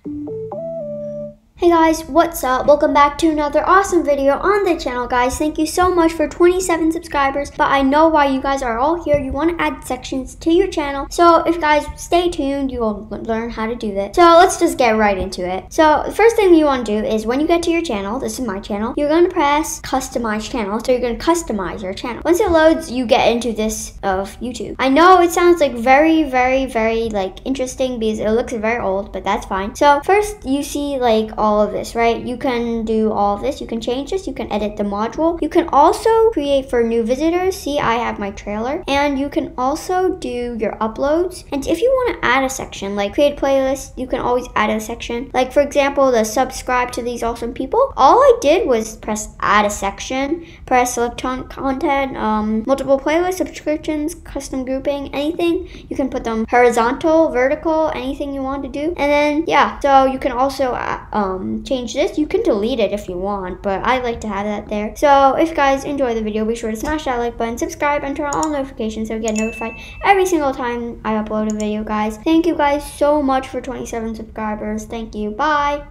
Hey guys, what's up? Welcome back to another awesome video on the channel, guys. Thank you so much for 27 subscribers, but I know why you guys are all here. You want to add sections to your channel. So if guys stay tuned, you will learn how to do that. So let's just get right into it. So the first thing you want to do is when you get to your channel, this is my channel, you're going to press customize channel. So you're going to customize your channel. Once it loads, you get into this of YouTube. I know it sounds like very like interesting because it looks very old, but that's fine. So first you see like all of this, right? You can do all of this. You can change this. You can edit the module. You can also create for new visitors. See, I have my trailer. And you can also do your uploads. And if you want to add a section, like create playlist, you can always add a section. Like for example, the subscribe to these awesome people. All I did was press add a section, press select content, multiple playlist, subscriptions, custom grouping, anything. You can put them horizontal, vertical, anything you want to do. And then, yeah, so you can also change this. You can delete it if you want, but I like to have that there. So if you guys enjoy the video, be sure to smash that like button, subscribe, and turn on all notifications so you get notified every single time I upload a video, guys. Thank you guys so much for 27 subscribers. Thank you. Bye.